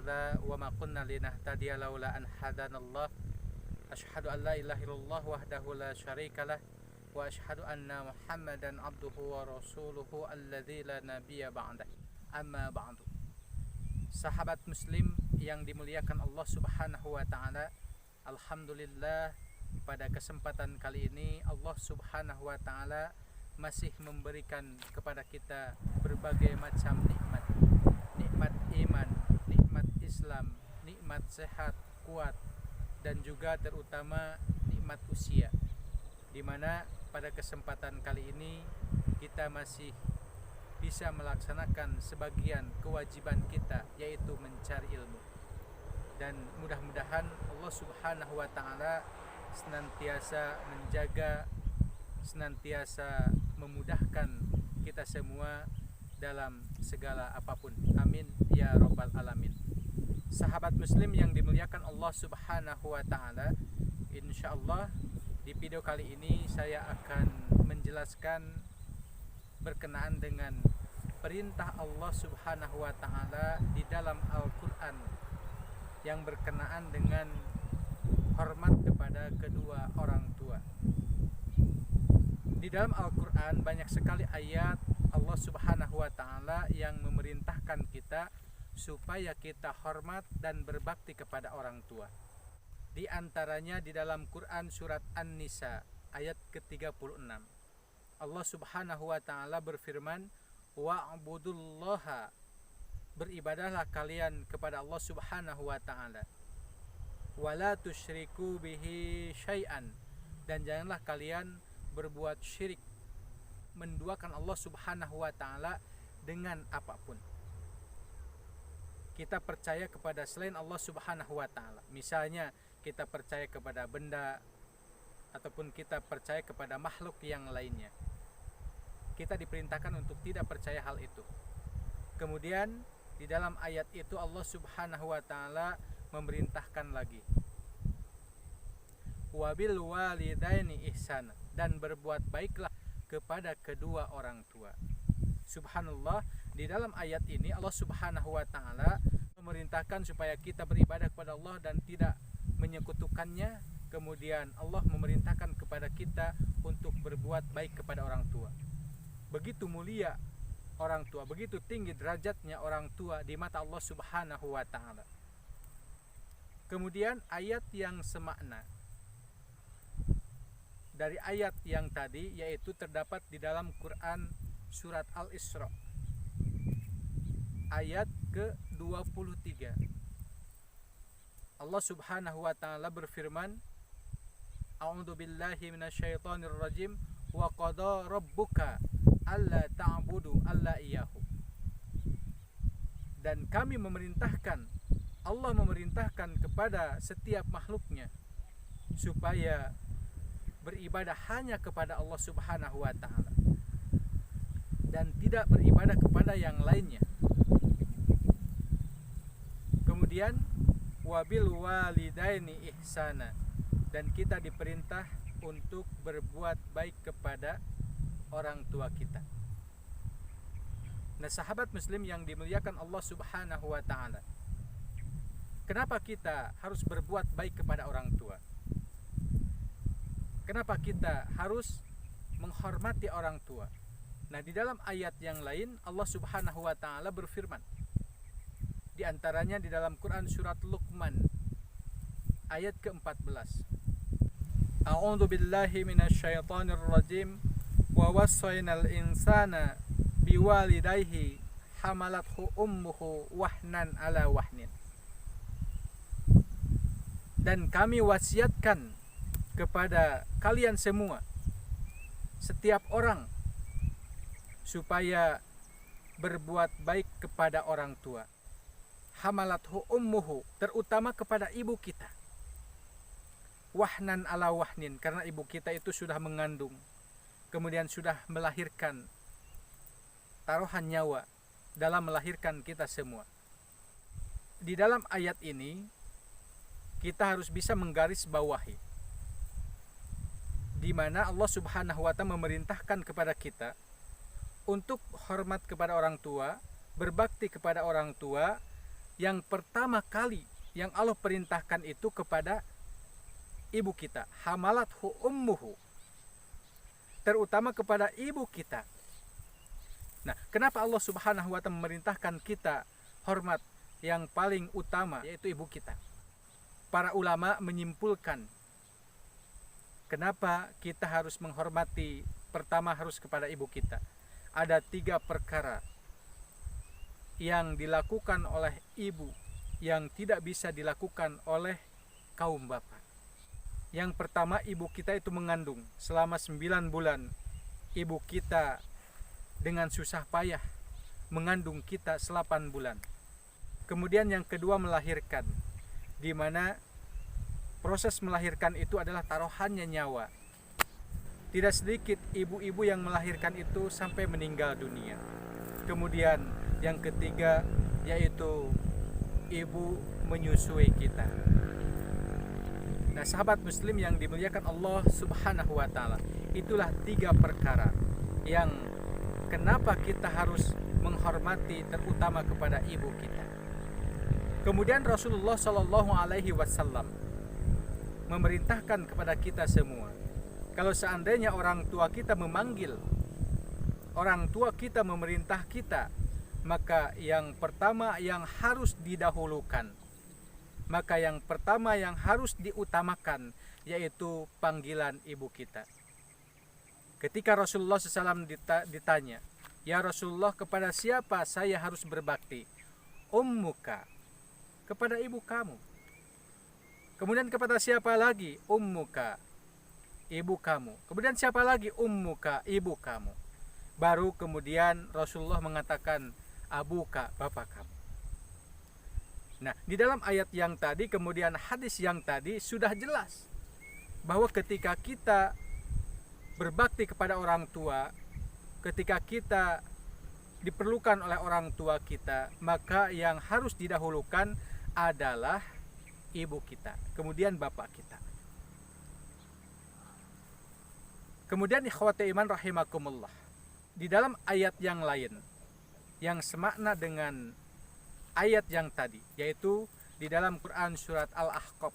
hadza wa ma kunna linahtadiya laula an hadanallah. Asyhadu an la ilaha illallah wahdahu la syarikalah wa asyhadu anna Muhammadan abduhu wa rasuluhu alladzi la nabiyya ba'dah. Amma ba'du. Sahabat muslim yang dimuliakan Allah Subhanahu wa taala, alhamdulillah pada kesempatan kali ini Allah Subhanahu wa taala masih memberikan kepada kita berbagai macam nikmat. Nikmat iman, nikmat Islam, nikmat sehat, kuat, dan juga terutama nikmat usia, di mana pada kesempatan kali ini kita masih bisa melaksanakan sebagian kewajiban kita, yaitu mencari ilmu. Dan mudah-mudahan Allah Subhanahu wa taala senantiasa menjaga, senantiasa memudahkan kita semua dalam segala apapun. Amin ya rabbal alamin. Sahabat muslim yang dimuliakan Allah Subhanahu wa taala, insyaallah di video kali ini saya akan menjelaskan berkenaan dengan perintah Allah Subhanahu wa taala di dalam Al-Qur'an yang berkenaan dengan hormat kepada kedua orang tua. Di dalam Al-Qur'an banyak sekali ayat Allah Subhanahu wa taala yang memerintahkan kita supaya kita hormat dan berbakti kepada orang tua. Di antaranya di dalam Quran surat An-Nisa ayat ke-36. Allah Subhanahu wa taala berfirman, "Wa'budullaha", beribadahlah kalian kepada Allah Subhanahu wa taala. "Wa la tusyriku bihi syai'an", dan janganlah kalian berbuat syirik, menduakan Allah Subhanahu wa taala dengan apapun. Kita percaya kepada selain Allah Subhanahu wa taala. Misalnya kita percaya kepada benda ataupun kita percaya kepada makhluk yang lainnya. Kita diperintahkan untuk tidak percaya hal itu. Kemudian di dalam ayat itu Allah Subhanahu wa taala memerintahkan lagi, "Wabil walidaini ihsana", dan berbuat baiklah kepada kedua orang tua. Subhanallah, di dalam ayat ini Allah Subhanahu wa taala memerintahkan supaya kita beribadah kepada Allah dan tidak menyekutukannya. Kemudian Allah memerintahkan kepada kita untuk berbuat baik kepada orang tua. Begitu mulia orang tua, begitu tinggi derajatnya orang tua di mata Allah Subhanahu wa taala. Kemudian ayat yang semakna dari ayat yang tadi, yaitu terdapat di dalam Quran surat Al-Isra ayat ke-23. Allah Subhanahu wa taala berfirman, "A'udzu billahi minasyaitonir rajim, wa qada rabbuka alla ta'budu alla iyyahu." Dan kami memerintahkan, Allah memerintahkan kepada setiap makhluknya supaya beribadah hanya kepada Allah Subhanahu wa taala dan tidak beribadah kepada yang lainnya. Kemudian wabil walidaini ihsana, dan kita diperintah untuk berbuat baik kepada orang tua kita. Nah, sahabat muslim yang dimuliakan Allah Subhanahu wa taala, kenapa kita harus berbuat baik kepada orang tua? Kenapa kita harus menghormati orang tua? Nah, di dalam ayat yang lain Allah Subhanahu wa taala berfirman, di antaranya di dalam Quran surat Luqman ayat ke-14. A'udzu billahi minasyaitonir rajim, wa wassaynal insana biwalidayhi hamalathu ummuhu wahnan ala wahnin. Dan kami wasiatkan kepada kalian semua, setiap orang, supaya berbuat baik kepada orang tua. Hamalathu ummuhu, terutama kepada ibu kita. Wahnan ala wahnin, karena ibu kita itu sudah mengandung, kemudian sudah melahirkan, taruhan nyawa dalam melahirkan kita semua. Di dalam ayat ini kita harus bisa menggarisbawahi di mana Allah Subhanahu wa taala memerintahkan kepada kita untuk hormat kepada orang tua, berbakti kepada orang tua, yang pertama kali yang Allah perintahkan itu kepada ibu kita, hamalathu ummuhu, terutama kepada ibu kita. Nah, kenapa Allah Subhanahu wa taala memerintahkan kita hormat yang paling utama, yaitu ibu kita? Para ulama menyimpulkan kenapa kita harus menghormati, pertama harus kepada ibu kita. Ada 3 perkara yang dilakukan oleh ibu yang tidak bisa dilakukan oleh kaum bapak. Yang pertama, ibu kita itu mengandung selama 9 bulan. Ibu kita dengan susah payah mengandung kita 8 bulan. Kemudian yang kedua, melahirkan, di mana proses melahirkan itu adalah taruhannya nyawa. Tidak sedikit ibu-ibu yang melahirkan itu sampai meninggal dunia. Kemudian yang ketiga, yaitu ibu menyusui kita. Nah, sahabat muslim yang dimuliakan Allah Subhanahu wa taala, itulah 3 perkara yang kenapa kita harus menghormati, terutama kepada ibu kita. Kemudian Rasulullah Shallallahu alaihi wasallam memerintahkan kepada kita semua, kalau seandainya orang tua kita memanggil, orang tua kita memerintah kita, maka yang pertama yang harus didahulukan, maka yang pertama yang harus diutamakan, yaitu panggilan ibu kita. Ketika Rasulullah SAW ditanya, ya Rasulullah, kepada siapa saya harus berbakti? Ummuka, kepada ibu kamu. Kemudian kepada siapa lagi? Ummuka, ibu kamu. Kemudian siapa lagi? Ummuka, ibu kamu. Baru kemudian Rasulullah mengatakan abuka, bapak kamu. Nah, di dalam ayat yang tadi, kemudian hadis yang tadi sudah jelas bahwa ketika kita berbakti kepada orang tua, ketika kita diperlukan oleh orang tua kita, maka yang harus didahulukan adalah ibu kita, kemudian bapak kita. Kemudian ikhwati iman rahimakumullah, di dalam ayat yang lain yang semakna dengan ayat yang tadi, yaitu di dalam Quran surat Al-Ahqaf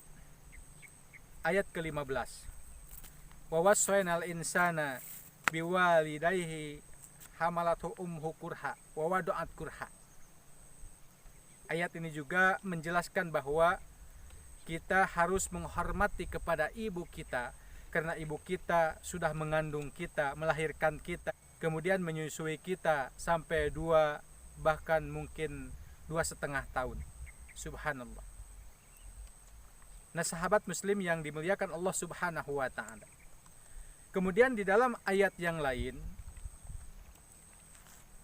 ayat ke-15, wa wassaynal insana biwalidayhi hamalatu umhu kurha wa wada'at kurha. Ayat ini juga menjelaskan bahwa kita harus menghormati kepada ibu kita, karena ibu kita sudah mengandung kita, melahirkan kita, kemudian menyusui kita sampai 2, bahkan mungkin 2,5 tahun. Subhanallah. Nah, sahabat muslim yang dimuliakan Allah Subhanahu wa ta'ala, kemudian di dalam ayat yang lain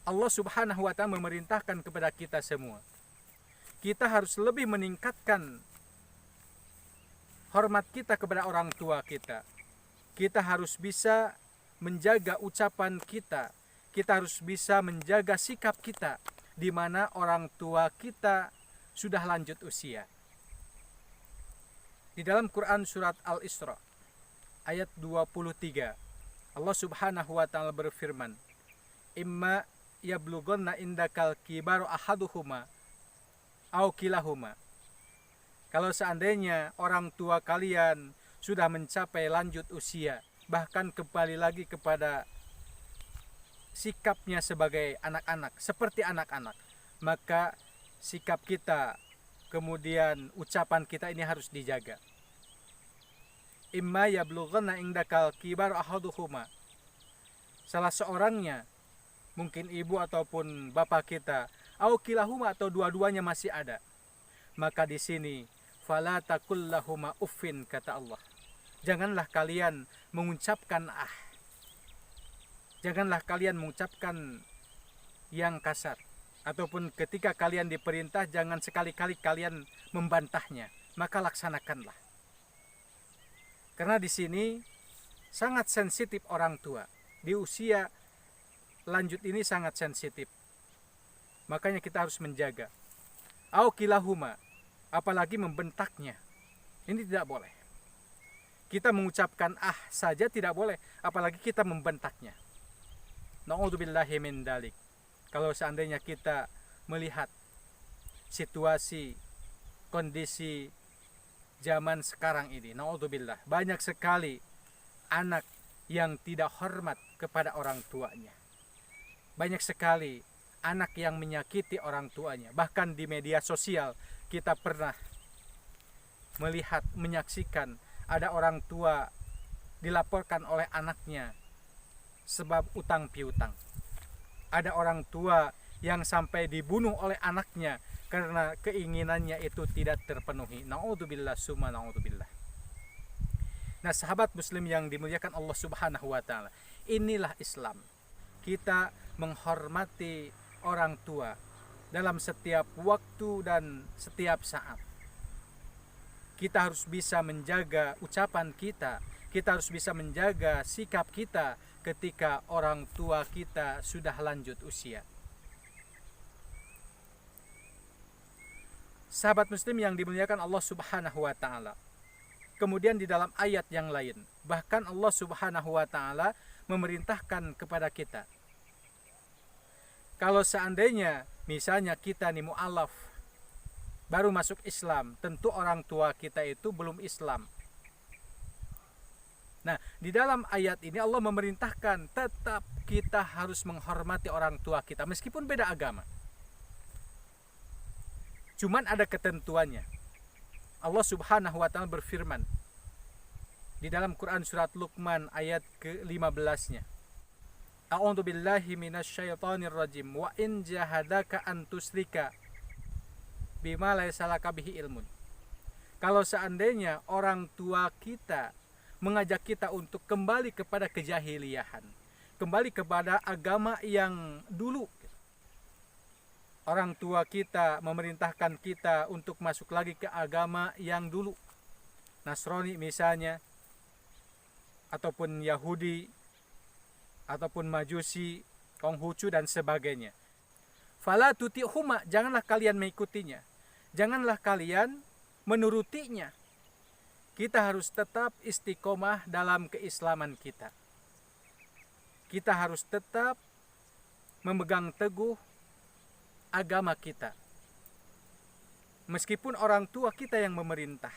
Allah Subhanahu wa ta'ala memerintahkan kepada kita semua, kita harus lebih meningkatkan hormat kita kepada orang tua kita. Kita harus bisa menjaga ucapan kita. Kita harus bisa menjaga sikap kita di mana orang tua kita sudah lanjut usia. Di dalam Quran surat Al-Isra ayat 23, Allah Subhanahu wa ta'ala berfirman, imma yablughanna indakal kibaru ahaduhuma au kilahuma. Kalau seandainya orang tua kalian sudah mencapai lanjut usia, bahkan kembali lagi kepada sikapnya sebagai anak-anak, seperti anak-anak, maka sikap kita, kemudian ucapan kita ini harus dijaga. Imma yablughanna indakal kibar ahaduhuma, salah seorangnya, mungkin ibu ataupun bapak kita, au kilahuma, atau dua-duanya masih ada, maka di sini fala taqul lahuma uffin, kata Allah, janganlah kalian mengucapkan janganlah kalian mengucapkan yang kasar, ataupun ketika kalian diperintah jangan sekali-kali kalian membantahnya, maka laksanakanlah. Karena di sini sangat sensitif orang tua, di usia lanjut ini sangat sensitif, makanya kita harus menjaga. Au kilahuma, apalagi membentaknya, ini tidak boleh. Kita mengucapkan saja tidak boleh, apalagi kita membentaknya. Na'udzubillahi min dalik. Kalau seandainya kita melihat situasi kondisi zaman sekarang ini, naudzubillah, banyak sekali anak yang tidak hormat kepada orang tuanya. Banyak sekali anak yang menyakiti orang tuanya. Bahkan di media sosial kita pernah melihat, menyaksikan ada orang tua dilaporkan oleh anaknya sebab utang piutang. Ada orang tua yang sampai dibunuh oleh anaknya karena keinginannya itu tidak terpenuhi. Naudzubillah summa naudzubillah. Nah, sahabat muslim yang dimuliakan Allah Subhanahu wa taala, inilah Islam. Kita menghormati orang tua dalam setiap waktu dan setiap saat. Kita harus bisa menjaga ucapan kita, kita harus bisa menjaga sikap kita ketika orang tua kita sudah lanjut usia. Sahabat muslim yang dimuliakan Allah Subhanahu wa taala. Kemudian di dalam ayat yang lain, bahkan Allah Subhanahu wa taala memerintahkan kepada kita, kalau seandainya misalnya kita nih mu'alaf, baru masuk Islam, tentu orang tua kita itu belum Islam. Nah, di dalam ayat ini Allah memerintahkan tetap kita harus menghormati orang tua kita meskipun beda agama. Cuman ada ketentuannya. Allah Subhanahu wa taala berfirman di dalam Quran surat Luqman ayat ke-15-nya. A'udzu billahi minasyaitonir rajim wa in jahadaka an tusyrika bima laysa laka bihi ilmun. Kalau seandainya orang tua kita mengajak kita untuk kembali kepada kejahiliahan, kembali kepada agama yang dulu, orang tua kita memerintahkan kita untuk masuk lagi ke agama yang dulu, Nasrani misalnya, ataupun Yahudi, ataupun Majusi, Konghucu dan sebagainya. Fala tuti'huma, janganlah kalian mengikutinya, janganlah kalian menurutinya. Kita harus tetap istiqomah dalam keislaman kita. Kita harus tetap memegang teguh agama kita, meskipun orang tua kita yang memerintah.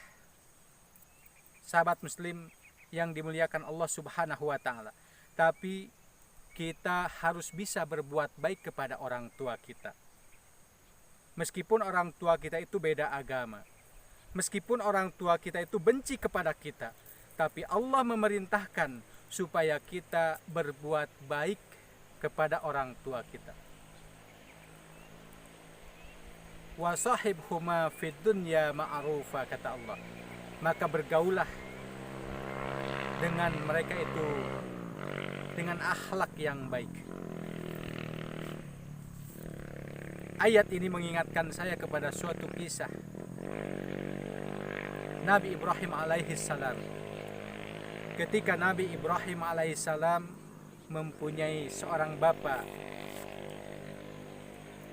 Sahabat muslim yang dimuliakan Allah Subhanahu wa taala, tapi kita harus bisa berbuat baik kepada orang tua kita. Meskipun orang tua kita itu beda agama, meskipun orang tua kita itu benci kepada kita, tapi Allah memerintahkan supaya kita berbuat baik kepada orang tua kita. Wa sahibhuma fid dunya ma'rufa, kata Allah. Maka bergaulah dengan mereka itu dengan akhlak yang baik. Ayat ini mengingatkan saya kepada suatu kisah Nabi Ibrahim alaihi salam. Ketika Nabi Ibrahim alaihi salam mempunyai seorang bapa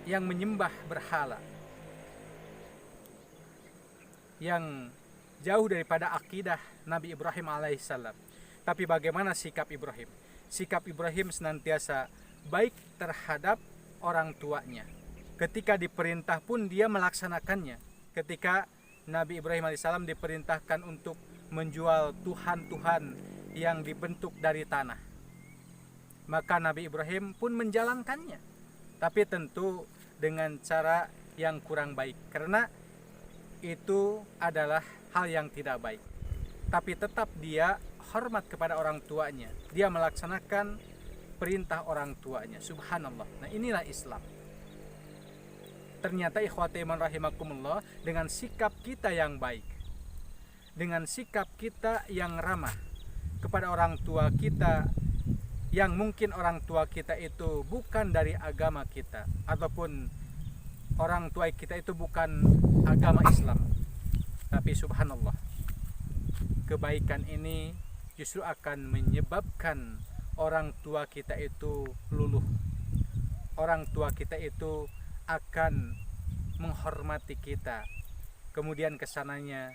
yang menyembah berhala, yang jauh daripada akidah Nabi Ibrahim alaihissalam. Tapi bagaimana sikap Ibrahim? Sikap Ibrahim senantiasa baik terhadap orang tuanya. Ketika diperintah pun dia melaksanakannya. Ketika Nabi Ibrahim alaihissalam diperintahkan untuk menjual Tuhan-Tuhan yang dibentuk dari tanah, maka Nabi Ibrahim pun menjalankannya. Tapi tentu dengan cara yang kurang baik, karena itu adalah hal yang tidak baik. Tapi tetap dia hormat kepada orang tuanya, dia melaksanakan perintah orang tuanya. Subhanallah. Nah, inilah Islam. Ternyata ikhwati iman rahimakumullah, dengan sikap kita yang baik, dengan sikap kita yang ramah kepada orang tua kita, yang mungkin orang tua kita itu bukan dari agama kita, ataupun orang tua kita itu bukan agama Islam, tapi subhanallah, kebaikan ini justru akan menyebabkan orang tua kita itu luluh. Orang tua kita itu akan menghormati kita. Kemudian kesananya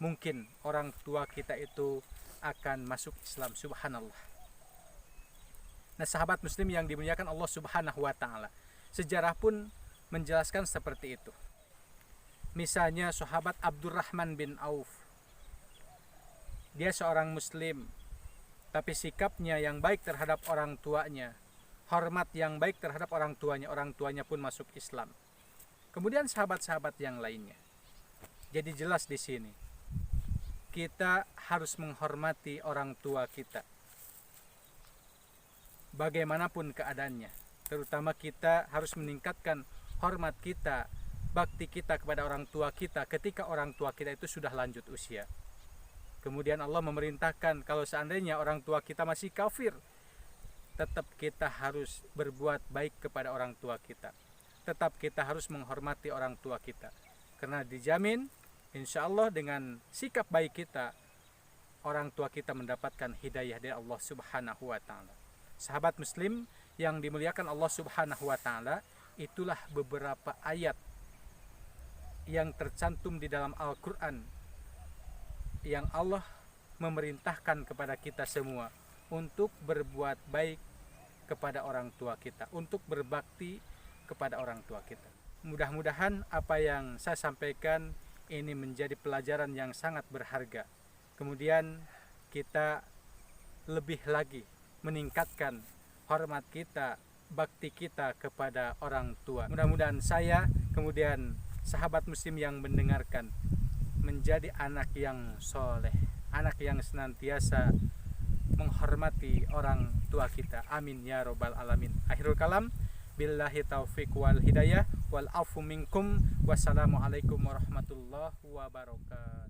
mungkin orang tua kita itu akan masuk Islam. Subhanallah. Nah, sahabat muslim yang dimuliakan Allah Subhanahu wa taala, sejarah pun menjelaskan seperti itu. Misalnya sahabat Abdurrahman bin Auf. Dia seorang muslim, tapi sikapnya yang baik terhadap orang tuanya, hormat yang baik terhadap orang tuanya pun masuk Islam. Kemudian sahabat-sahabat yang lainnya. Jadi jelas di sini, kita harus menghormati orang tua kita. Bagaimanapun keadaannya, terutama kita harus meningkatkan hormat kita, bakti kita kepada orang tua kita ketika orang tua kita itu sudah lanjut usia. Kemudian Allah memerintahkan kalau seandainya orang tua kita masih kafir, tetap kita harus berbuat baik kepada orang tua kita. Tetap kita harus menghormati orang tua kita. Karena dijamin insya Allah dengan sikap baik kita, orang tua kita mendapatkan hidayah dari Allah Subhanahu wa ta'ala. Sahabat muslim yang dimuliakan Allah Subhanahu wa ta'ala, itulah beberapa ayat yang tercantum di dalam Al-Quran yang Allah memerintahkan kepada kita semua untuk berbuat baik kepada orang tua kita, untuk berbakti kepada orang tua kita. Mudah-mudahan apa yang saya sampaikan ini menjadi pelajaran yang sangat berharga. Kemudian kita lebih lagi meningkatkan hormat kita, bakti kita kepada orang tua. Mudah-mudahan saya, kemudian sahabat muslim yang mendengarkan, menjadi anak yang soleh, anak yang senantiasa menghormati orang tua kita. Amin ya robbal alamin. Akhirul kalam, billahi taufiq wal hidayah wal afu minkum. Wassalamualaikum warahmatullahi wabarakatuh.